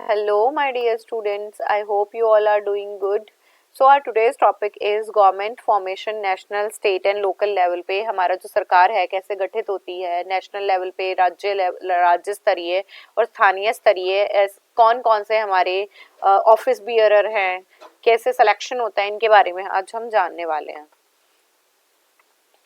Hello, my dear students. I hope you all are doing good. So our today's topic is government formation national state and local level पे हमारा जो सरकार है कैसे गठित होती है, नेशनल लेवल पे राज्य स्तरीय और स्थानीय स्तरीय कौन कौन से हमारे ऑफिस बियरर हैं, कैसे सिलेक्शन होता है, इनके बारे में आज हम जानने वाले हैं।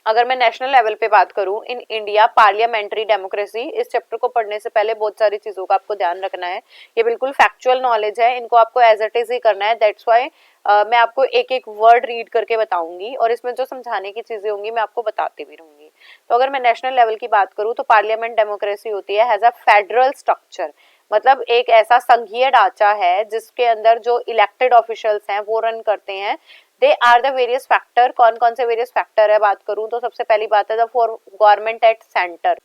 अगर मैं नेशनल लेवल पे बात करूं, इन इंडिया पार्लियामेंट्री डेमोक्रेसी, इस चैप्टर को पढ़ने से पहले बहुत सारी चीजों का आपको ध्यान रखना है। ये बिल्कुल फैक्चुअल नॉलेज है, इनको आपको एज इट इज ही करना है। दैट्स वाई मैं आपको एक एक वर्ड रीड करके बताऊंगी और इसमें जो समझाने की चीजें होंगी मैं आपको बताती भी रहूंगी। तो अगर मैं नेशनल लेवल की बात करूं तो पार्लियामेंट डेमोक्रेसी होती है हैज अ फेडरल स्ट्रक्चर, मतलब एक ऐसा संघीय ढांचा है जिसके अंदर जो इलेक्टेड ऑफिशियल्स हैं वो रन करते हैं। They are the various factor, कौन कौन से वेरियस फैक्टर है बात करूं तो सबसे पहली बात है the for government at centre.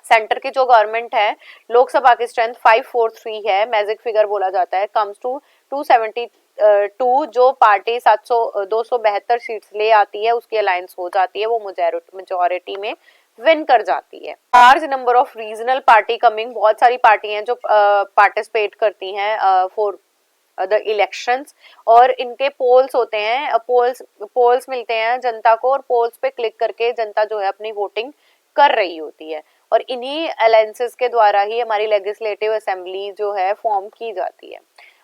Centre की जो गवर्नमेंट है, लोकसभा की स्ट्रेंथ 543 है, मैजिक फिगर बोला जाता है, कम्स टू 272। जो पार्टी 272 सीट्स ले आती है उसकी अलायंस हो जाती है, वो मेजोरिटी में विन कर जाती है। Large number of regional party coming, बहुत सारी पार्टी हैं जो पार्टिसिपेट करती हैं फॉर द इलेक्शंस, और इनके पोल्स होते हैं, पोल्स मिलते हैं जनता को, और पोल्स पे क्लिक करके जनता जो है अपनी वोटिंग कर रही होती है, और इन्हीं अलायंसेस के द्वारा ही हमारी लेजिस्लेटिव असेंबली जो है फॉर्म की जाती है।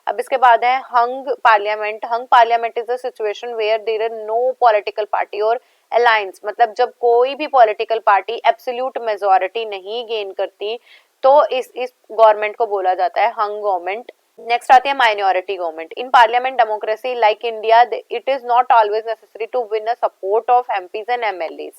अब इसके बाद है hung parliament. Hung parliament is a situation where there is no political party और अलायंस, मतलब जब कोई भी पॉलिटिकल पार्टी एब्सोल्यूट मेजोरिटी नहीं गेन करती तो इस गवर्नमेंट को बोला जाता है हंग गवर्नमेंट। नेक्स्ट आती है minority government. In parliament democracy like India it is not always necessary to win a support of MPs and MLAs.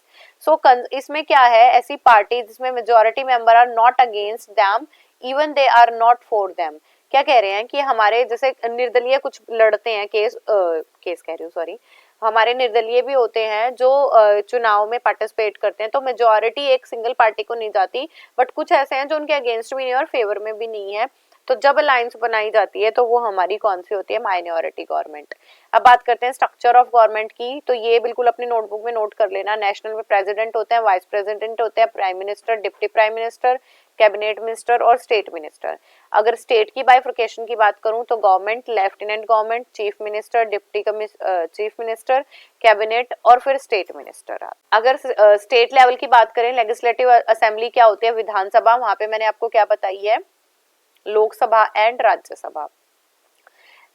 So इसमें क्या है, ऐसी पार्टी जिसमें majority member are not against them even they are not for them. क्या कह रहे हैं कि हमारे जैसे निर्दलीय कुछ लड़ते हैं केस कह रही हूँ सॉरी, हमारे निर्दलीय भी होते हैं जो चुनाव में पार्टिसिपेट करते हैं, तो मेजोरिटी एक सिंगल पार्टी को नहीं जाती, बट कुछ ऐसे हैं जो उनके अगेंस्ट भी नहीं है और फेवर में भी नहीं है। तो जब अलायंस बनाई जाती है तो वो हमारी कौन सी होती है, माइनॉरिटी गवर्नमेंट। अब बात करते हैं स्ट्रक्चर ऑफ गवर्नमेंट की, तो ये बिल्कुल अपनी नोटबुक में नोट कर लेना। नेशनल में प्रेसिडेंट होते हैं, वाइस प्रेसिडेंट होते हैं, prime minister, deputy prime minister, cabinet minister और स्टेट मिनिस्टर। अगर स्टेट की बाइफर्केशन की बात करूं तो government, lieutenant government, chief minister, deputy chief minister, cabinet और फिर स्टेट मिनिस्टर। अगर स्टेट लेवल की बात करें, लेजिस्लेटिव असेंबली क्या होती है, विधानसभा, वहां पे मैंने आपको क्या बताई है, Lok Sabha and Rajya Sabha.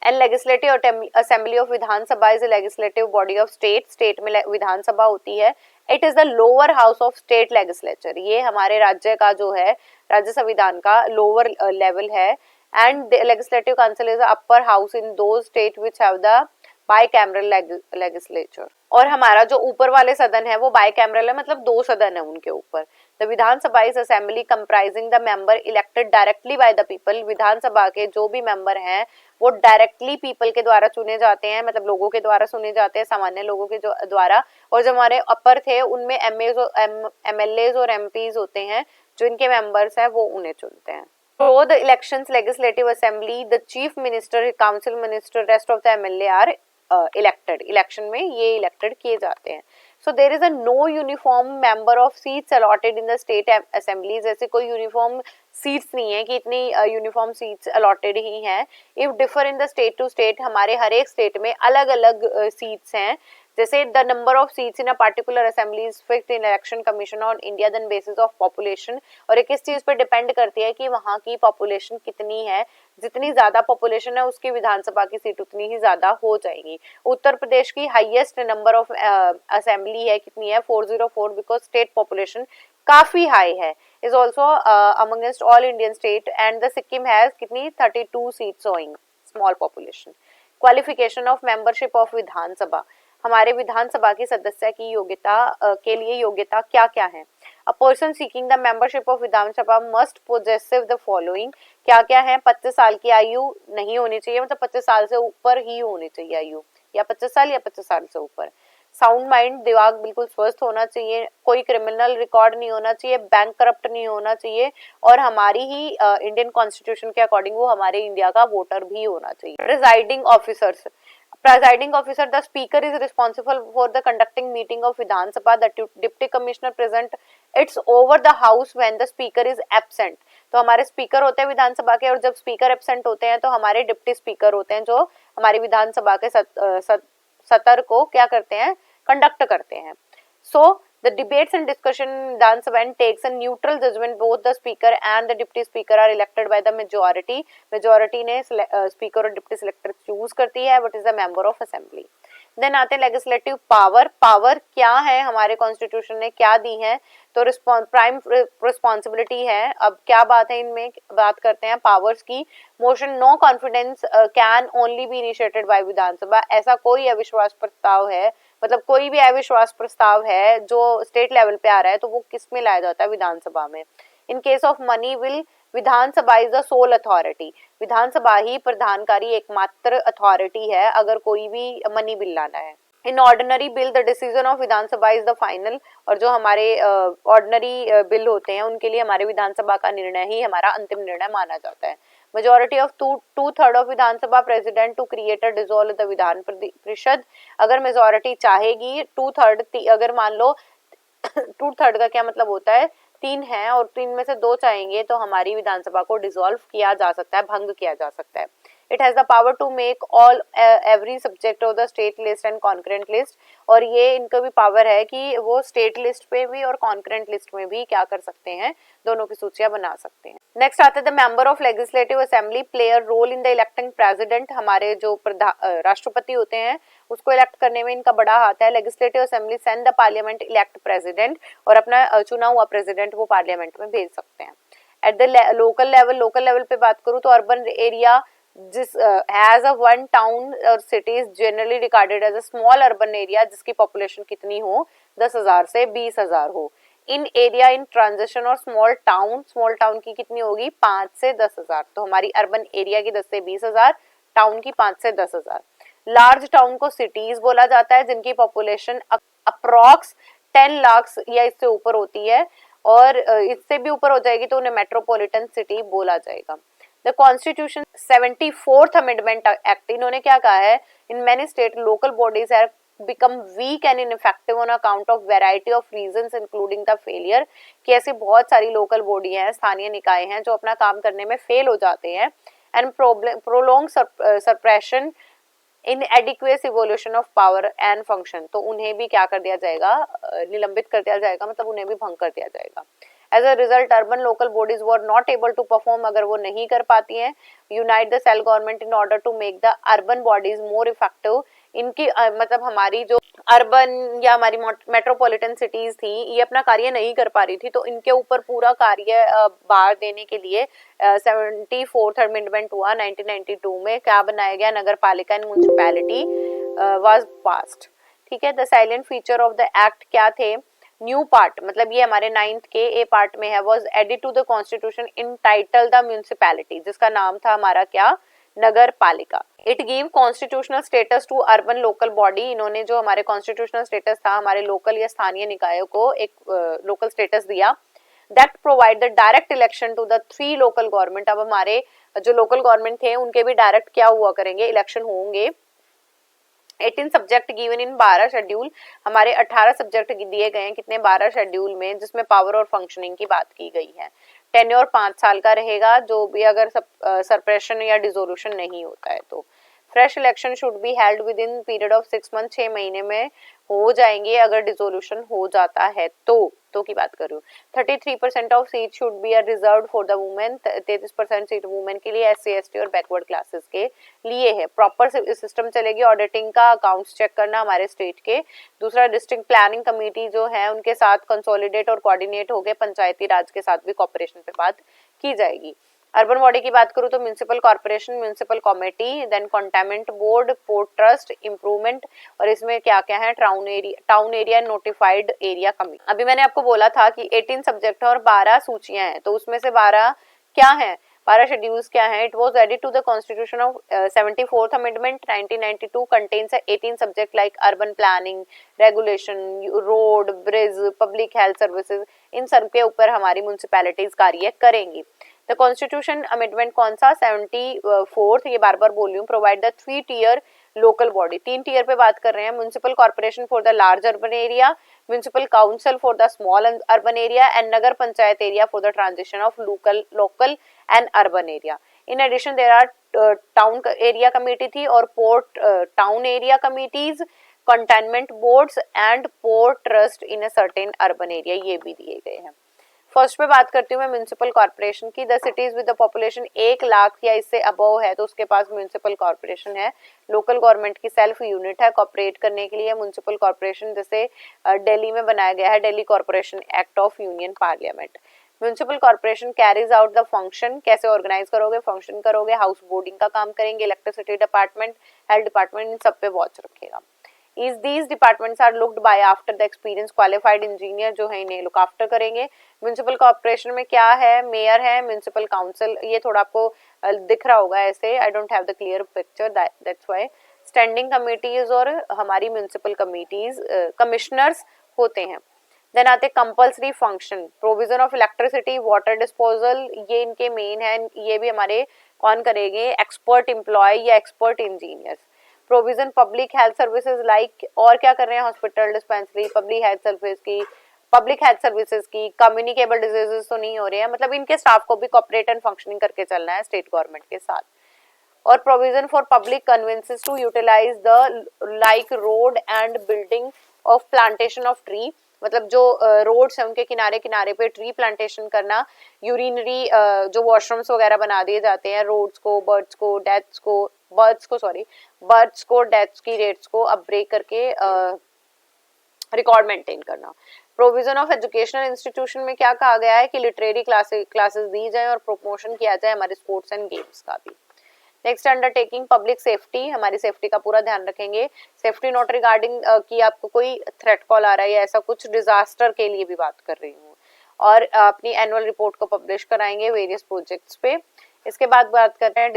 And legislative assembly of Vidhan Sabha is legislative body of state. State में विधानसभा होती है, it is the lower house of state legislature. ये हमारे राज्य का जो है राज्य संविधान का लोअर लेवल है। And legislative council is upper house in two state which have the bicameral legislature. और हमारा जो ऊपर वाले सदन है वो बाइकैमरल है, मतलब दो सदन है उनके ऊपर। The Vidhan Sabha is assembly comprising the member elected directly by the people. Vidhan Sabha के जो भी मेंबर हैं वो डायरेक्टली पीपल के द्वारा चुने जाते हैं, मतलब लोगों के द्वारा चुने जाते हैं, सामान्य लोगों के द्वारा। और जो हमारे अपर थे उनमें एमएलएज और एमपीज होते हैं, जो इनके मेंबर्स हैं वो उन्हें चुनते हैं। Through the elections legislative assembly the chief minister, council minister, rest of the MLA are elected. Election में ये इलेक्टेड किए जाते हैं। So there is a no uniform member of seats allotted in the state assembly. जैसे कोई uniform seats नहीं है कि इतनी यूनिफॉर्म सीट्स अलॉटेड ही हैं। If differ in the state to state, हमारे हर एक स्टेट में अलग अलग सीट्स हैं। जैसे the number of seats in a particular assembly is fixed in Election Commission on India then basis of population. और ये किस चीज पर डिपेंड करती है कि वहाँ की पॉपुलेशन कितनी है। जितनी ज्यादा पॉपुलेशन है उसकी विधानसभा की सीट उतनी ही ज्यादा हो जाएगी। उत्तर प्रदेश की हाईएस्ट नंबर ऑफ असेंबली है, कितनी है, 404, बिकॉज स्टेट पॉपुलेशन काफी हाई है। Is also amongst all Indian state. And the Sikkim has कितनी, 32 seats owing, small population. Qualification of membership of Vidhan Sabha, हमारे विधानसभा की सदस्य की योग्यता के लिए योग्यता क्या क्या है। A person seeking the membership of Vidhan Sabha must possessive the following, क्या क्या है, 25 साल की आयु नहीं होनी चाहिए, मतलब 25 साल से ऊपर ही होनी चाहिए आयु, या 25 साल या 25 साल से ऊपर। साउंड माइंड, दिमाग बिल्कुल स्वस्थ होना चाहिए, कोई क्रिमिनल रिकॉर्ड नहीं होना चाहिए, बैंक करप्ट नहीं होना चाहिए, और हमारी ही इंडियन कॉन्स्टिट्यूशन के अकॉर्डिंग वो हमारे इंडिया का वोटर भी होना चाहिए। Presiding officers, presiding officer, the speaker is responsible for the conducting meeting of Vidhan Sabha. The deputy commissioner present it's over the house when the speaker is absent. तो हमारे speaker होते हैं विधानसभा के, और जब स्पीकर एब्सेंट होते हैं तो हमारे डिप्टी स्पीकर होते हैं जो हमारी विधानसभा के सत्र को क्या करते हैं, कंडक्ट करते हैं. सो the debates and discussion in Vidhan Sabha takes a neutral judgment. Both the speaker and the deputy speaker are elected by the majority. Majority ने speaker और deputy selector choose करती है. What is the member of assembly? Then आते हैं legislative power. Power क्या है, हमारे constitution ने क्या दी है, तो प्राइम रिस्पॉन्सिबिलिटी है. अब क्या बात है, इनमें बात करते हैं पावर्स की. Motion no confidence can only be initiated by Vidhan Sabha. ऐसा कोई अविश्वास प्रस्ताव है, मतलब कोई भी अविश्वास प्रस्ताव है जो स्टेट लेवल पे आ रहा है तो वो किस में लाया जाता है, विधानसभा में. In case of money bill Vidhan Sabha is the sole authority. Vidhan Sabha ही प्रधानकारी एकमात्र अथॉरिटी है अगर कोई भी मनी बिल लाना है. In ordinary bill the decision of Vidhan Sabha is the final. और जो हमारे ऑर्डिनरी बिल होते हैं उनके लिए हमारे विधानसभा का निर्णय ही हमारा अंतिम निर्णय माना जाता है. मेजोरिटी ऑफ 2/3 ऑफ विधानसभा प्रेसिडेंट टू क्रिएट और डिसॉल्व द विधान परिषद. अगर मेजोरिटी चाहेगी 2/3, अगर मान लो 2/3 का क्या मतलब होता है, 3 है और 3 में से 2 चाहेंगे तो हमारी विधानसभा को डिसॉल्व किया जा सकता है, भंग किया जा सकता है. It has the power to make all every subject of the state list and concurrent list. और ये इनका भी पावर है कि वो स्टेट लिस्ट पे भी और कॉन्करेंट लिस्ट में भी क्या कर सकते हैं, दोनों की सूचियां बना सकते हैं. नेक्स्ट आते हैं the member of legislative assembly play a role in the electing president. हमारे जो राष्ट्रपति होते हैं उसको इलेक्ट करने में इनका बड़ा हाथ है. Legislative assembly send the parliament elect president, और अपना चुना हुआ प्रेसिडेंट वो पार्लियामेंट में भेज सकते हैं. एट द लोकल लेवल पे बात करूँ तो अर्बन एरिया जिस हैज अ वन टाउन और city is generally regarded as a small urban area जिसकी पॉपुलेशन कितनी हो, 10,000 से 20,000 हो. इन एरिया इन ट्रांजिशन और स्मॉल टाउन की कितनी होगी, 5 से 10,000. तो हमारी अर्बन एरिया की 10 से 20,000, टाउन की 5 से 10,000. लार्ज टाउन को सिटीज बोला जाता है जिनकी पॉपुलेशन अप्रॉक्स 10 लाख या इससे ऊपर होती है, और इससे भी ऊपर हो जाएगी तो उन्हें मेट्रोपॉलिटन सिटी बोला जाएगा. The constitution 74th amendment act, इन्होंने क्या कहा है, in many state local bodies have become weak and ineffective on account of variety of reasons including the failure. कि ऐसी बहुत सारी लोकल बॉडी हैं, स्थानीय निकाय हैं जो अपना काम करने में फेल हो जाते हैं. And prolonged suppression inadequate evolution of power and function, तो उन्हें भी क्या कर दिया जाएगा, निलंबित कर दिया जाएगा, मतलब उन्हें भी भंग कर दिया जाएगा. As a result, urban local bodies were not able to perform, अगर वो नहीं कर पाती हैं, unite the cell government in order to make the urban bodies more effective. इनकी मतलब हमारी जो अर्बन या हमारी मेट्रोपॉलिटन सिटीज थी ये अपना कार्य नहीं कर पा रही थी, तो इनके ऊपर पूरा कार्य भार देने के लिए 74th अमेंडमेंट हुआ 1992 में. क्या बनाया गया, नगर पालिका एंड म्युनिसिपैलिटी वाज पास्ड. ठीक है. The silent feature of the act क्या थे, न्यू पार्ट, मतलब ये हमारे 9th के ए पार्ट में है, was added to the constitution in title the municipality, जिसका नाम था हमारा क्या, Nagar Palika. It give constitutional status to urban local body. इन्होंने जो हमारे कॉन्स्टिट्यूशनल स्टेटस था हमारे लोकल या स्थानीय निकायों को एक लोकल स्टेटस दिया. That provide the direct election to the 3 local government. अब हमारे जो लोकल गवर्नमेंट थे उनके भी डायरेक्ट क्या हुआ करेंगे, इलेक्शन होंगे. 18 सब्जेक्ट गिवन इन 12 शेड्यूल, हमारे 18 सब्जेक्ट दिए गए हैं कितने, 12 शेड्यूल में, जिसमें पावर और फंक्शनिंग की बात की गई है. टेन्योर 5 साल का रहेगा, जो भी अगर सप्रेशन या डिसोल्यूशन नहीं होता है तो. Fresh election should be held with in period of 6 month, 6 महीने में हो जाएंगे अगर डिसोल्यूशन हो जाता है तो की बात करूँ. 33% of seat should be reserve for the women, 33% seat women के लिए, SC ST और बैकवर्ड क्लासेस के लिए है. प्रॉपर सिस्टम चलेगी ऑडिटिंग का, अकाउंट्स चेक करना हमारे स्टेट के. दूसरा, डिस्ट्रिक्ट प्लानिंग कमेटी जो है उनके साथ कंसोलिडेट और कोऑर्डिनेट हो गए, पंचायती राज के साथ भी कॉपरेशन पे बात की जाएगी. अर्बन बॉडी की बात करूँ तो municipal corporation, municipal committee, then cantonment board, port trust, improvement, और इसमें क्या क्या है, town area notified area committee. अभी मैंने आपको बोला था कि 18 सब्जेक्ट और 12 सूचियां हैं, तो उसमें से 12 क्या है, 12 शेड्यूल्स क्या है. It was added to the constitution of 74th amendment 1992 contains 18 subject like urban planning, regulation, road, bridge, public health services. इन सब के ऊपर हमारी म्युनिसिपैलिटीज कार्य करेंगी. द कॉन्स्टिट्यूशन अमेंडमेंट कौन सा, 74th, ये बार बार बोल रही हूँ, provide the 3 tier local body, 3 tier पे बात कर रहे हैं, municipal corporation for the large urban area, municipal council for the small urban area and Nagar Panchayat area for the transition of local and urban area. In addition there are town area committee थी और port town area committees, cantonment boards and port trust in a certain urban area, ये भी दिए गए हैं। First पे बात करती हूँ मैं म्युनिसिपल कॉर्पोरेशन की। The cities with the population 1 lakh या इससे अबव है तो उसके पास म्युनिसिपल कॉर्पोरेशन है, लोकल गवर्नमेंट की सेल्फ यूनिट है कॉपरेट करने के लिए। म्युनिसिपल कॉर्पोरेशन जैसे दिल्ली में बनाया गया है, Delhi corporation act of union parliament. Municipal corporation carries out the function, कैसे ऑर्गेनाइज करोगे, फंक्शन करोगे, हाउस बोर्डिंग का काम करेंगे, इलेक्ट्रिसिटी डिपार्टमेंट, हेल्थ डिपार्टमेंट, इन सब पे वॉच रखेगा। Is these departments are looked by after the experience qualified engineer जो है इन्हें लुक आफ्टर करेंगे। म्युनिसिपल कॉर्पोरेशन में क्या है, मेयर है, म्युनिसिपल काउंसिल, ये थोड़ा आपको दिख रहा होगा ऐसे, I don't have the clear picture that's why. Standing committees और हमारी म्युनिसिपल कमिटीज कमिश्नर्स होते हैं। देन आते compulsory function, provision of electricity, water disposal, ये इनके मेन है, ये भी हमारे कौन करेंगे, एक्सपर्ट एम्प्लॉय या expert engineers. Provision public health services like, और क्या कर रहे हैं, hospital, dispensary, public health services की, कम्युनिकेबल डिजीजेस तो नहीं हो रहे हैं, मतलब इनके स्टाफ को भी कॉपरेट एंड फंक्शनिंग करके चलना है स्टेट गवर्नमेंट के साथ। और provision for public conveniences to utilise the like road and building of plantation of tree, मतलब जो रोड्स हैं उनके किनारे किनारे पे ट्री प्लांटेशन करना, यूरिनरी जो वॉशरूम्स वगैरह बना दिए जाते हैं रोड्स को, बर्ड्स को डेथ्स की रेट्स को अब ब्रेक करके रिकॉर्ड मेंटेन करना। प्रोविजन ऑफ एजुकेशनल इंस्टीट्यूशन में क्या कहा गया है कि लिटरेरी क्लासेस दी जाए और प्रमोशन किया जाए हमारे स्पोर्ट्स एंड गेम्स का भी। नेक्स्ट अंडरटेकिंग पब्लिक सेफ्टी, हमारी सेफ्टी का पूरा ध्यान रखेंगे। सेफ्टी नोट रिगार्डिंग कि आपको कोई थ्रेट कॉल आ रहा है या ऐसा कुछ, डिजास्टर के लिए भी बात कर रही हूँ। और अपनी एनुअल रिपोर्ट को पब्लिश कराएंगे वेरियस प्रोजेक्ट्स पे। इसके बाद बात करते हैं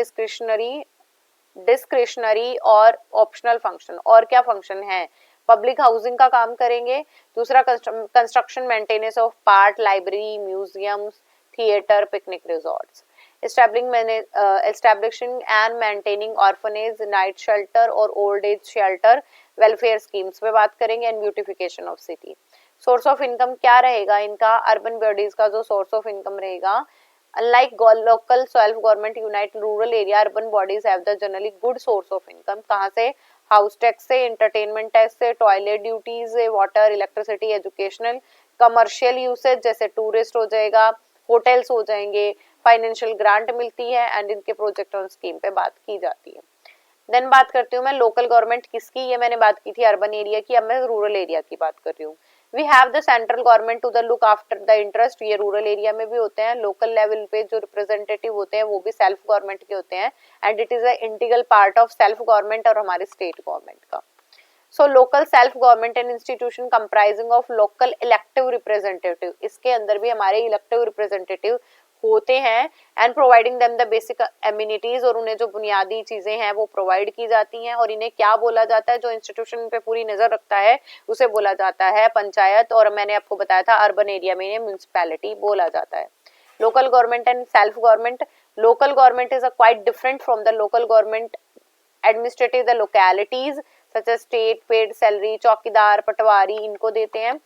डिस्क्रिशनरी और ऑप्शनल फंक्शन, और क्या फंक्शन है, पब्लिक हाउसिंग का काम करेंगे। दूसरा construction maintenance of park, library, museums, theatre, picnic resorts. Establishing and maintaining orphanage, night shelter और old age shelter, welfare schemes पे बात करेंगे। And beautification of city. Source of income क्या रहेगा इनका, अर्बन बॉडीज का जो सोर्स ऑफ इनकम रहेगा, unlike local self government unite rural area, urban bodies have the generally good source of income। कहाँ से, हाउस टैक्स से, एंटरटेनमेंट टैक्स से, टॉयलेट ड्यूटीज से, water, electricity, educational, commercial usage जैसे tourist हो जाएगा, hotels हो जाएंगे, फाइनेंशियल ग्रांट मिलती है एंड इनके प्रोजेक्ट ऑन स्कीम पे बात की जाती है। देन बात करती हूँ मैं लोकल गवर्नमेंट किसकी, ये मैंने बात की थी अर्बन एरिया की, अब मैं रूरल एरिया की बात कर रही हूँ। We have the central government to the look after the interest, ये रूरल एरिया में भी होते हैं। लोकल लेवल पे जो रिप्रेजेंटेटिव होते हैं वो भी सेल्फ गवर्नमेंट के होते हैं and it is a integral part of self government और हमारे स्टेट गवर्नमेंट का। So local self government and institution comprising of local elective representative, इसके अंदर भी हमारे इलेक्टिव रिप्रेजेंटेटिव होते हैं and providing them the basic amenities, और उन्हें जो बुनियादी चीजें हैं वो प्रोवाइड की जाती हैं। और इन्हें क्या बोला जाता है, जो इंस्टीट्यूशन पे पूरी नजर रखता है उसे बोला जाता है पंचायत, और मैंने आपको बताया था अर्बन एरिया में इन्हें म्युनिसिपैलिटी बोला जाता है। Local government and self government, local government is a quite different from the local government administrative, the localities such as state paid salary, chowkidar, patwari इनको देते हैं।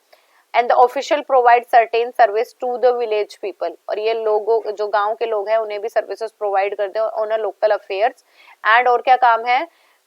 And the official provide certain service to the village people, और ये लोगों जो गांव के लोग हैं उन्हें भी सर्विसेज प्रोवाइड करते हैं on a local affairs. And और क्या काम है,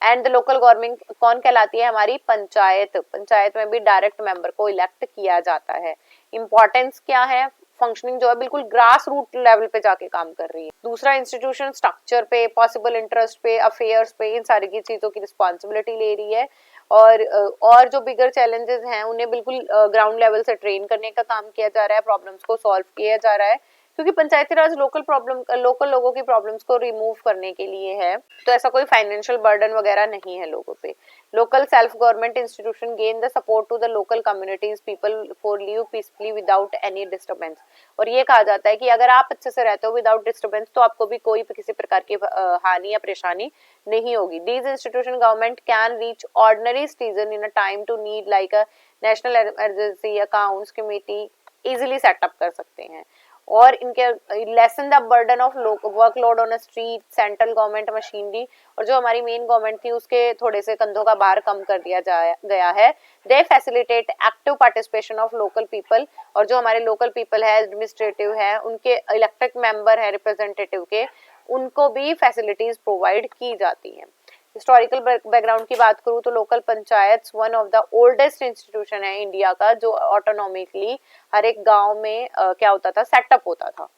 एंड द लोकल गवर्नमेंट कौन कहलाती है, हमारी पंचायत। पंचायत में भी डायरेक्ट मेंबर को इलेक्ट किया जाता है। इंपॉर्टेंस क्या है, फंक्शनिंग जो है बिल्कुल ग्रास रूट लेवल पे जाके काम कर रही है। दूसरा इंस्टीट्यूशन स्ट्रक्चर पे, पॉसिबल इंटरेस्ट पे, अफेयर्स पे, इन सारी की चीजों की रिस्पॉन्सिबिलिटी ले रही है। और जो बिगर चैलेंजेस हैं उन्हें बिल्कुल ग्राउंड लेवल से ट्रेन करने का काम किया जा रहा है, प्रॉब्लम्स को सॉल्व किया जा रहा है, क्योंकि पंचायती राज लोकल लोगों की प्रॉब्लम्स को रिमूव करने के लिए है, तो ऐसा कोई फाइनेंशियल बर्डन वगैरह नहीं है लोगों पे। Local self government institution gain the support to the local communities people for live peacefully without any disturbance, और ये कहा जाता है कि अगर आप अच्छे से रहते हो विदाउट डिस्टर्बेंस तो आपको भी कोई किसी प्रकार की हानि या परेशानी नहीं होगी। These institution government can reach ordinary citizen in a time to need like a national emergency, accounts committee easily set up कर सकते हैं। और इनके lesson the burden of workload on a street, central government machinery, और जो हमारी main government थी उसके थोड़े से कंधों का भार कम कर दिया गया है। They facilitate active participation of local people, और जो हमारे लोकल पीपल है, एडमिनिस्ट्रेटिव है, उनके इलेक्टेड मेंबर है रिप्रेजेंटेटिव के, उनको भी फैसिलिटीज प्रोवाइड की जाती हैं। हिस्टोरिकल बैकग्राउंड की बात करूँ तो local panchayat one of the oldest institution है इंडिया का, जो ऑटोनॉमिकली हर एक गांव में क्या होता था, सेटअप होता था।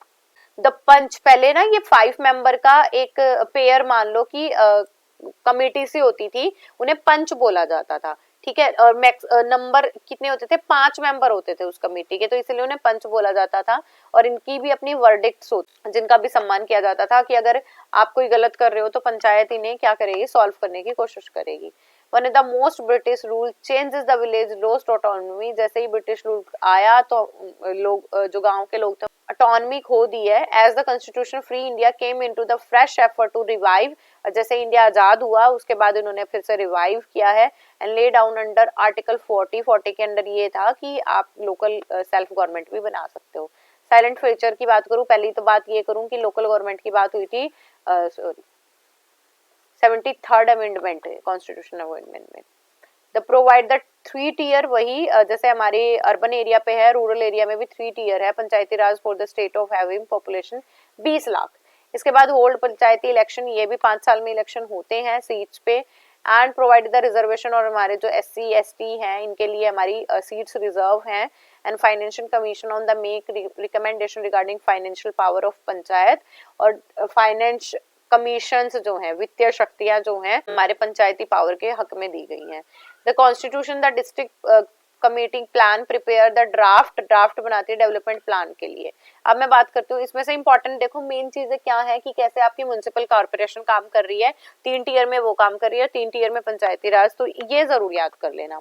द पंच, पहले ना ये 5 मेंबर का एक पेयर मान लो कि कमेटी सी होती थी, उन्हें पंच बोला जाता था, ठीक है। और मैक्स नंबर कितने होते थे, 5 मेंबर होते थे उस कमेटी के, तो इसलिए उन्हें पंच बोला जाता था। और इनकी भी अपनी वर्डिक्ट्स होती, जिनका भी सम्मान किया जाता था कि अगर आप कोई गलत कर रहे हो तो पंचायत इन्हें क्या करेगी, सॉल्व करने की कोशिश करेगी। One of the most British rule changes the village lost autonomy, जैसे ही ब्रिटिश रूल आया तो लोग जो गांव के लोग थे ऑटोनॉमी खो दी है। As the constitution free India came into the fresh effort to revive, जैसे इंडिया आजाद हुआ उसके बाद इन्होंने फिर से रिवाइव किया है and lay down under article 40 के अंदर ये था कि आप लोकल सेल्फ गवर्नमेंट भी बना सकते हो। साइलेंट फीचर की बात करूं, पहली तो बात ये करूं कि लोकल गवर्नमेंट की बात हुई थी 73rd अमेंडमेंट कॉन्स्टिट्यूशन अमेंडमेंट में। द प्रोवाइड द 3 टियर, वही जैसे हमारे अर्बन एरिया पे है, रूरल एरिया में भी 3 टियर है Panchayati Raj for the state of having population 20 lakh. इसके बाद होल्ड पंचायती इलेक्शन, ये भी 5 साल में इलेक्शन होते हैं सीट्स पे। एंड प्रोवाइड द रिजर्वेशन, और हमारे जो SC ST हैं इनके लिए हमारी सीट्स रिजर्व हैं। And financial commission on the make recommendation regarding financial power of panchayat, और फाइनेंस कमीशंस जो हैं, वित्तीय शक्तियां जो हैं हमारे पंचायती पावर के हक में दी गई हैं। The constitution the district committee plan prepare the draft बनाती है डेवलपमेंट प्लान के लिए। अब मैं बात करती हूँ इसमें से इंपॉर्टेंट, देखो मेन चीजें क्या है कि कैसे आपकी म्युनिसिपल कॉर्पोरेशन काम कर रही है, 3 टियर में वो काम कर रही है, 3 टियर में पंचायती राज, तो ये जरूर याद कर लेना।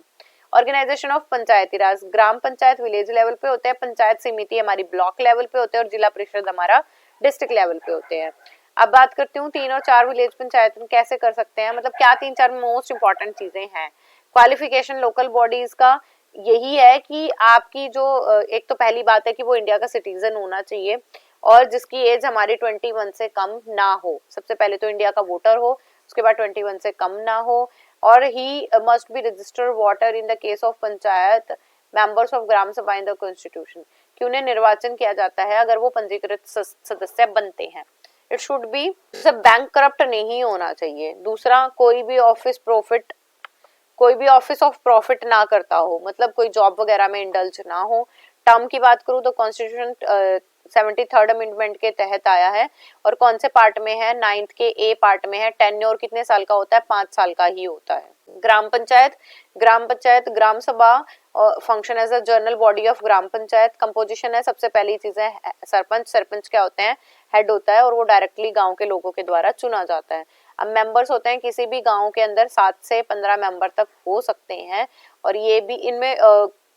Organisation of panchayati raj, gram panchayat village level पे होते हैं, पंचायत समिति हमारी ब्लॉक लेवल पे होते हैं, और जिला परिषद हमारा डिस्ट्रिक्ट लेवल पे होते हैं। अब बात करती हूँ 3 और 4 विलेज पंचायत कैसे कर सकते हैं, मतलब क्या 3-4 मोस्ट इंपॉर्टेंट चीजें हैं। क्वालिफिकेशन लोकल बॉडीज का यही है कि आपकी जो एक तो पहली बात है कि वो इंडिया का सिटीजन होना चाहिए, और जिसकी एज हमारी 21 से कम ना हो। सबसे पहले तो इंडिया का वोटर हो, उसके बाद 21 से कम ना हो, और he must be registered voter in the case of panchayat members of Gram Sabha in the constitution, कि उन्हें निर्वाचन किया जाता है अगर वो पंजीकृत सदस्य बनते हैं। It should be, bank corrupt नहीं होना चाहिए। दूसरा, कोई भी ऑफिस ऑफ प्रॉफिट ना करता हो, मतलब कोई जॉब वगैरह में इंडल्ज ना हो। टर्म की बात करूं तो कॉन्स्टिट्यूशन 73rd अमेंडमेंट के तहत आया है, और कौन से पार्ट में है, 9th के A पार्ट में है। टेन्योर कितने साल का होता है, 5 साल का ही होता है। ग्राम panchayat gram sabha function as a general body of gram panchayat. Composition है, सबसे पहली चीज है सरपंच क्या होते हैं, हेड होता है, और वो डायरेक्टली गांव के लोगों के द्वारा चुना जाता है। अब मेंबर्स होते हैं, किसी भी गांव के अंदर 7 से 15 मेंबर तक हो सकते हैं, और ये भी इनमें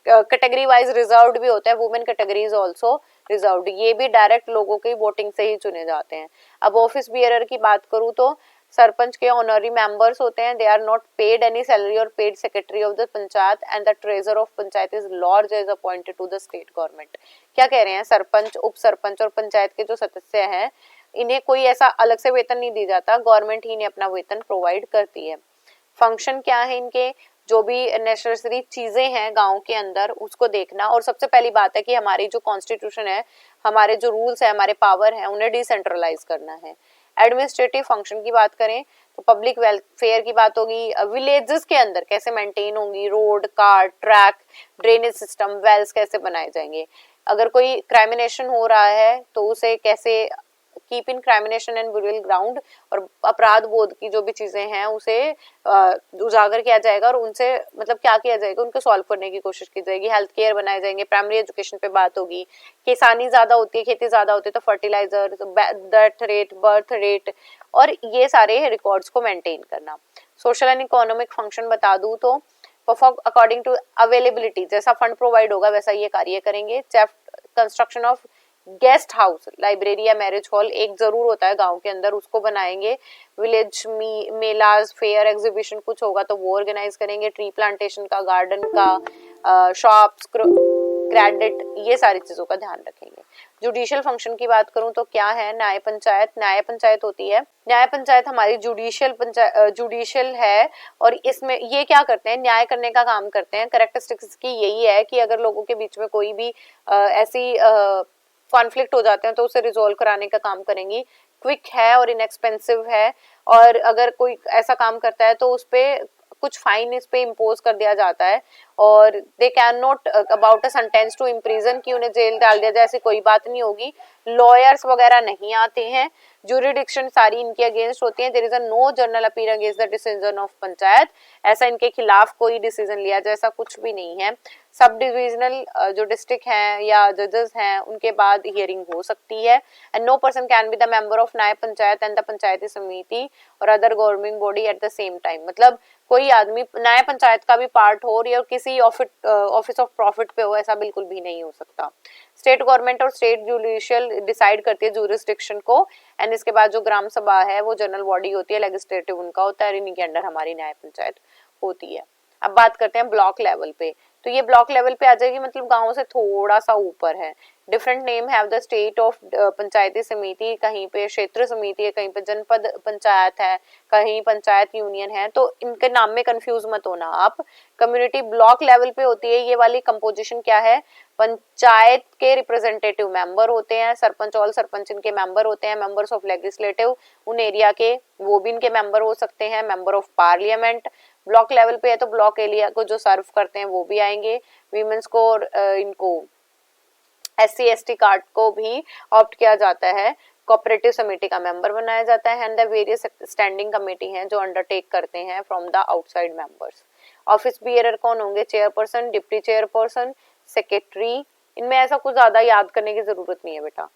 कैटेगरी वाइज रिजर्व्ड भी होते हैं, वुमेन कैटेगरीज आल्सो रिजर्व्ड, ये भी डायरेक्ट लोगों की वोटिंग से ही चुने जाते हैं। अब ऑफिस बियरर की बात करूं तो सरपंच के ऑनरी मेंबर्स होते हैं, they are not paid any salary और paid secretary of the panchayat, and the treasurer of panchayat is large as appointed to the state government. क्या कह रहे हैं, सरपंच, उप सरपंच और पंचायत के जो सदस्य हैं इन्हें कोई ऐसा अलग से वेतन नहीं दिया जाता, गवर्नमेंट ही इन्हें अपना वेतन प्रोवाइड करती है। फंक्शन क्या है इनके, जो भी नेसेसरी चीजें हैं गांव के अंदर उसको देखना, और सबसे पहली बात है कि हमारी जो कॉन्स्टिट्यूशन है, हमारे जो रूल्स है, हमारे पावर है, उन्हें डिसेंट्रलाइज करना है। एडमिनिस्ट्रेटिव फंक्शन की बात करें तो पब्लिक वेलफेयर की बात होगी, विलेजेस के अंदर कैसे मेंटेन होंगी, road, car, track, drainage system, wells कैसे बनाए जाएंगे। अगर कोई क्राइमिनेशन हो रहा है तो उसे कैसे keep in cremation and burial ground, और अपराध बोध की जो भी चीजें हैं उसे उजागर किया जाएगा, और उनसे मतलब क्या किया जाएगा, उनको सॉल्व करने की कोशिश की जाएगी। हेल्थ केयर बनाए जाएंगे, प्राइमरी एजुकेशन पे बात होगी, किसानी ज्यादा होती है, खेती ज्यादा होती है तो fertiliser, death rate, birth rate, और ये सारे रिकॉर्ड्स को मेंटेन करना। सोशल एंड इकोनॉमिक फंक्शन बता दूं तो परफॉर्म अकॉर्डिंग टू अवेलेबिलिटी, जैसा फंड प्रोवाइड होगा वैसा ये कार्य करेंगे। Construction of guest house, library या मैरिज हॉल एक जरूर होता है गांव के अंदर, उसको बनाएंगे। विलेज मेलाज, फेयर, एग्जीबिशन कुछ होगा तो वो ऑर्गेनाइज करेंगे। ट्री प्लांटेशन का, गार्डन का, शॉप्स, क्रेडिट, ये सारी चीजों का ध्यान रखेंगे। जुडिशियल फंक्शन की बात करूं तो क्या है, न्याय पंचायत। न्याय पंचायत होती है, न्याय पंचायत हमारी जुडिशियल है और इसमें ये क्या करते हैं, न्याय करने का काम करते हैं। कैरेक्टरिस्टिक्स की यही है कि अगर लोगों के बीच में कोई भी ऐसी कॉन्फ्लिक्ट हो जाते हैं तो उसे रिजोल्व कराने का काम करेंगी। क्विक है और इनएक्सपेंसिव है, और अगर कोई ऐसा काम करता है तो उस पे कुछ फाइन इस पे इम्पोज कर दिया जाता है, और they can not about a sentence to imprison, कि उन्हें जेल डाल दिया जाए, ऐसी कोई बात नहीं होगी। लॉयर्स वगैरह नहीं आते हैं, ज्यूरिडिक्शन सारी इनके अगेंस्ट होती है। There is a no general appear against the decision of panchayat, ऐसा इनके खिलाफ कोई डिसीजन लिया जाए ऐसा कुछ भी नहीं है। सब डिविजनल जो डिस्ट्रिक्ट हैं या जजेस हैं उनके बाद हियरिंग हो सकती है। And no person can be the member of nyaya panchayat and the panchayati samiti और other governing body at the same time. मतलब कोई आदमी न्याय पंचायत का भी पार्ट हो या किसी ऑफिस ऑफ प्रॉफिट पे हो, ऐसा बिल्कुल भी नहीं हो सकता। स्टेट गवर्नमेंट और स्टेट जुडिशियल डिसाइड करती है जुरिस्डिक्शन को, एंड इसके बाद जो ग्राम सभा है वो जनरल बॉडी होती है, लेजिस्लेटिव उनका होता है, इन्हीं के अंडर हमारी न्याय पंचायत होती है। अब बात करते हैं ब्लॉक लेवल पे, तो ये ब्लॉक लेवल पे आ जाएगी, मतलब गांव से थोड़ा सा ऊपर है। Different name have the state of panchayati samiti, कहीं पे क्षेत्र समिति है, कहीं पे जनपद पंचायत है, कहीं पंचायत यूनियन है, तो इनके नाम में कंफ्यूज मत होना आप। कम्युनिटी ब्लॉक लेवल पे होती है, ये वाली कंपोजिशन क्या है, पंचायत के रिप्रेजेंटेटिव मेंबर होते हैं, सरपंच ऑल सरपंच इनके मेंबर होते हैं, मेंबर्स ऑफ लेजिस्लेटिव उन एरिया के वो भी इनके मेंबर हो सकते हैं, member of parliament. Block level पे है तो ब्लॉक एरिया को जो सर्व करते हैं वो भी आएंगे। वीमेंस को इनको SC ST कार्ड को भी ऑप्ट किया जाता है। कोऑपरेटिव समिति का मेंबर बनाया जाता है, and the various standing committee हैं जो अंडरटेक करते हैं from the outside members. Office bearer कौन होंगे, चेयरपर्सन, डिप्टी चेयरपर्सन, सेक्रेटरी, इनमें ऐसा कुछ ज्यादा याद करने की जरूरत नहीं है बेटा।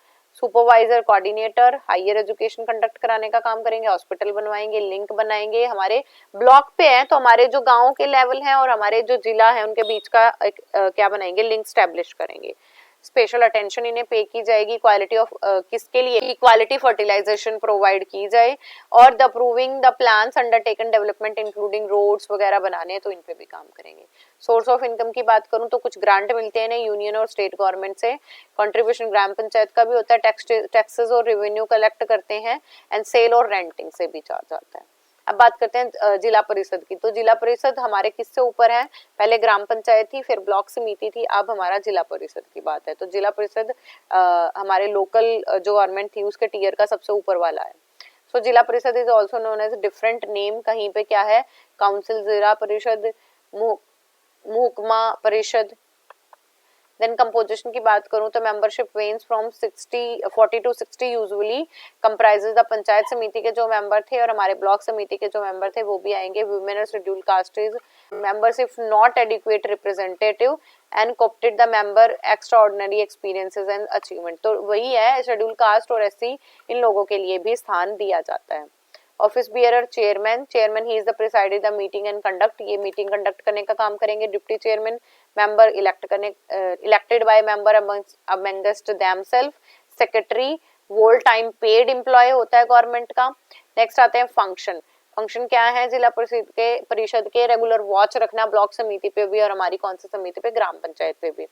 Supervisor, coordinator higher education conduct कराने का काम करेंगे, हॉस्पिटल बनवाएंगे, लिंक बनाएंगे। हमारे ब्लॉक पे हैं तो हमारे जो गांव के लेवल हैं और हमारे जो जिला है उनके बीच का एक क्या बनाएंगे, लिंक स्टैब्लिश करेंगे। स्पेशल अटेंशन इन्हें पे की जाएगी क्वालिटी ऑफ किसके लिए, क्वालिटी फर्टिलाइजेशन प्रोवाइड की जाए, और the approving the plans undertaken development including roads वगैरह बनाने तो इन पे भी काम करेंगे। सोर्स ऑफ इनकम की बात करूं तो कुछ ग्रांट मिलते हैं यूनियन और स्टेट गवर्नमेंट से, कंट्रीब्यूशन ग्राम पंचायत का भी होता है, टैक्सेस और रेवेन्यू कलेक्ट करते हैं, एंड सेल और रेंटिंग से भी चार्ज आता है। अब बात करते हैं जिला परिषद की, तो जिला परिषद हमारे किससे ऊपर है, पहले ग्राम पंचायत थी, फिर ब्लॉक समिति थी, अब हमारा जिला परिषद की बात है। तो जिला परिषद हमारे लोकल जो गवर्नमेंट थी उसके टीयर का सबसे ऊपर वाला है। So zila parishad is also known as different name, कहीं पे क्या है, काउंसिल जिला परिषद, महकमा परिषद। देन कंपोजिशन की बात करूं तो membership range from 40 to 60 usually comprises the panchayat समिति के जो मेंबर थे और हमारे ब्लॉक समिति के जो मेंबर थे वो भी आएंगे। वुमेन और schedule caste is members if not adequate representative and coopted the member extra ordinary experiences and achievement, तो वही है, शेड्यूल कास्ट और SC इन लोगों के लिए भी स्थान दिया जाता है। Office bearer chairman he is the preside the meeting and conduct, ये मीटिंग कंडक्ट करने का काम करेंगे। Deputy chairman member elected by member amongst themselves. Secretary whole time paid employ होता है गवर्नमेंट का। नेक्स्ट आते हैं फंक्शन क्या है, जिला परिषद के रेगुलर वॉच रखना ब्लॉक समिति पे भी और हमारी कौन सी समिति पे, ग्राम पंचायत पे भी।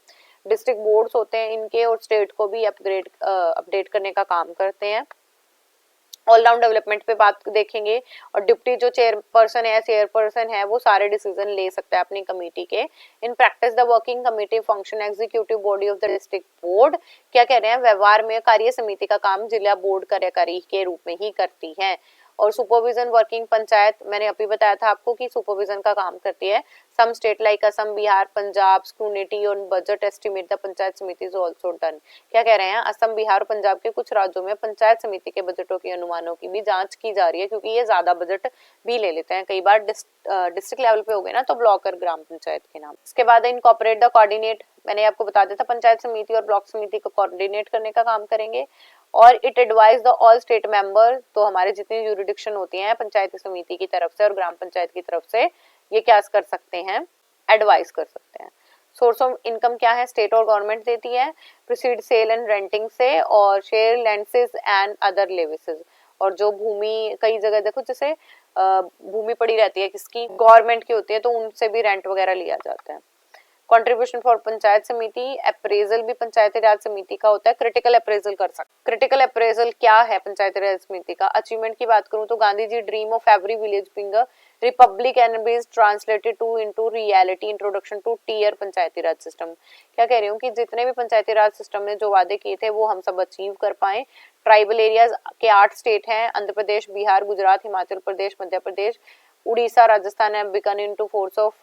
डिस्ट्रिक्ट बोर्ड्स होते हैं इनके और स्टेट को भी अपडेट करने का काम करते हैं। ऑल राउंड डेवलपमेंट पे बात देखेंगे, और डिप्टी जो चेयरपर्सन है वो सारे डिसीजन ले सकता है अपनी कमेटी के। In practice the working committee function executive body of the district board, क्या कह रहे हैं, व्यवहार में कार्य समिति का काम जिला बोर्ड कार्यकारी के रूप में ही करती है। और सुपरविजन वर्किंग पंचायत, मैंने अभी बताया था आपको कि सुपरविजन का काम करती है। Some state like Assam, Bihar, Punjab scrutiny और बजट एस्टिमेट द पंचायत समिति इज आल्सो डन। क्या कह रहे हैं, असम, बिहार और पंजाब के कुछ राज्यों में पंचायत समिति के बजटों के अनुमानों की भी जांच की जा रही है, क्योंकि ये ज्यादा बजट भी ले लेते हैं। कई बार डिस्ट्रिक्ट लेवल पे हो गए ना तो ब्लॉक और ग्राम पंचायत के नाम। इसके बाद इनकॉर्पोरेट द कोऑर्डिनेट, मैंने आपको बता दिया था पंचायत समिति और ब्लॉक समिति को कोऑर्डिनेट करने का काम करेंगे। और it advise the all state member, तो हमारे जितनी ज्यूरिडिक्शन होती हैं पंचायती समिति की तरफ से और ग्राम पंचायत की तरफ से, ये क्या कर सकते हैं, एडवाइस कर सकते हैं। सोर्स ऑफ इनकम क्या है, स्टेट और गवर्नमेंट देती है, प्रोसीड सेल एंड रेंटिंग से, और शेयर लैंडसेस एंड अदर लेविसेस। और जो भूमि, कई जगह देखो जैसे भूमि पड़ी रहती है किसकी, गवर्नमेंट की होती है, तो उनसे भी रेंट वगैरह लिया जाता है। कंट्रीब्यूशन फॉर पंचायत समिति, अप्रेजल भी पंचायती राज समिति का होता है, क्रिटिकल अप्रेजल कर सकते। क्रिटिकल अप्रेजल क्या है पंचायती राज समिति का? अचीवमेंट की बात करूं तो Gandhi ji dream of every village being a republic and been translated to into reality, introduction two tier panchayati raj system. क्या कह रही हूँ कि जितने भी पंचायती राज सिस्टम ने जो वादे किए थे वो हम सब अचीव कर पाए। ट्राइबल एरियाज के 8 स्टेट हैं, Andhra Pradesh, Bihar, Gujarat, Himachal Pradesh, Madhya Pradesh, Orissa, Rajasthan have become into force of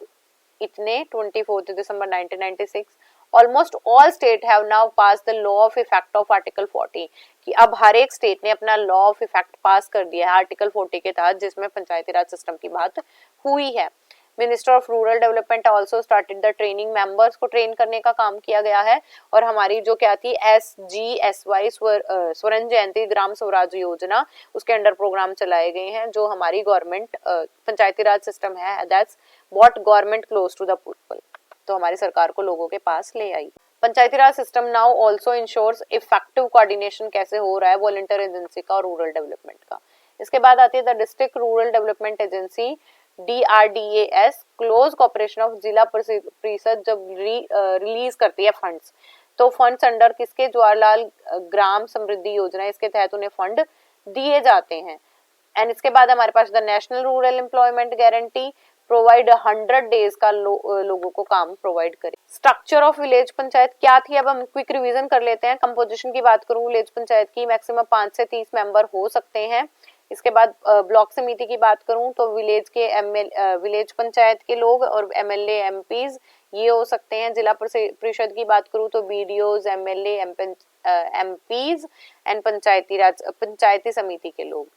इतने 24 December 1996। Almost all state have now pass the law of effect of article 40, कि अब हर एक स्टेट ने अपना लॉ ऑफ इफेक्ट पास कर दिया है आर्टिकल 40 के तहत, जिसमें पंचायती राज सिस्टम की बात हुई है। Minister of rural development also started the training, members को ट्रेन करने का काम किया गया है। और हमारी जो क्या थी SGSY स्वर्ण जयंती ग्राम स्वराज योजना, उसके अंडर प्रोग्राम चलाए गए हैं जो हमारी गवर्नमेंट पंचायती राज सिस्टम है, that's what government close to the people, तो हमारी सरकार को लोगों के पास ले आई। Panchayati raj system now also ensures effective coordination कैसे हो रहा है वॉलंटियर एजेंसी का और रूरल डेवलपमेंट का। इसके बाद आती है the district rural development agency DRDAS, close cooperation of zila parishad जब रिलीज करती है फंड्स, तो फंड्स अंडर किसके, जवाहरलाल ग्राम समृद्धि योजना, इसके तहत उन्हें फंड दिए जाते हैं। एंड इसके बाद हमारे पास the national rural employment guarantee provide 100 days का लोगों को काम प्रोवाइड करे। स्ट्रक्चर ऑफ विलेज पंचायत क्या थी, अब हम क्विक रिवीजन कर लेते हैं। कंपोजिशन की बात करूं विलेज पंचायत की, मैक्सिमम 5 से 30 मेंबर हो सकते हैं। इसके बाद ब्लॉक समिति की बात करूं तो विलेज पंचायत के लोग और MLA MPs ये हो सकते हैं। जिला परिषद की बात करूं तो BDOs, MLA MPs एंड पंचायती समिति के लोग।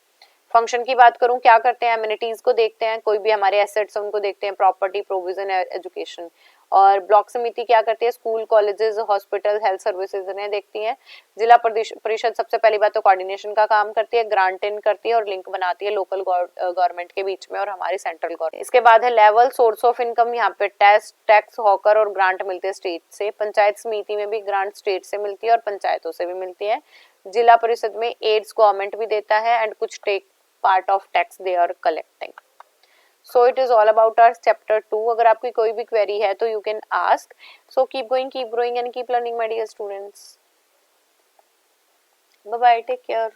फंक्शन की बात करूं क्या करते हैं, एमिनिटीज को देखते हैं, कोई भी हमारे एसेट्स उनको देखते हैं, प्रॉपर्टी, प्रोविजन, एजुकेशन। और ब्लॉक समिति क्या करती है, school, colleges, hospital, health services इन्हें देखती है। जिला परिषद सबसे पहली बात तो कोऑर्डिनेशन का काम करती है, ग्रांट इन करती है और लिंक बनाती है लोकल गवर्नमेंट के बीच में और हमारी सेंट्रल गवर्नमेंट। इसके बाद है लेवल सोर्स ऑफ इनकम, यहाँ पे टैक्स, हॉकर और ग्रांट मिलते हैं स्टेट से। पंचायत समिति में भी ग्रांट स्टेट से मिलती है और पंचायतों से भी मिलती है। जिला परिषद में एड्स गवर्नमेंट भी देता है एंड कुछ part of tax they are collecting. So it is all about our chapter 2. अगर आपकी कोई भी query है तो you can ask. So keep going, keep growing and keep learning my dear students. Bye bye, take care.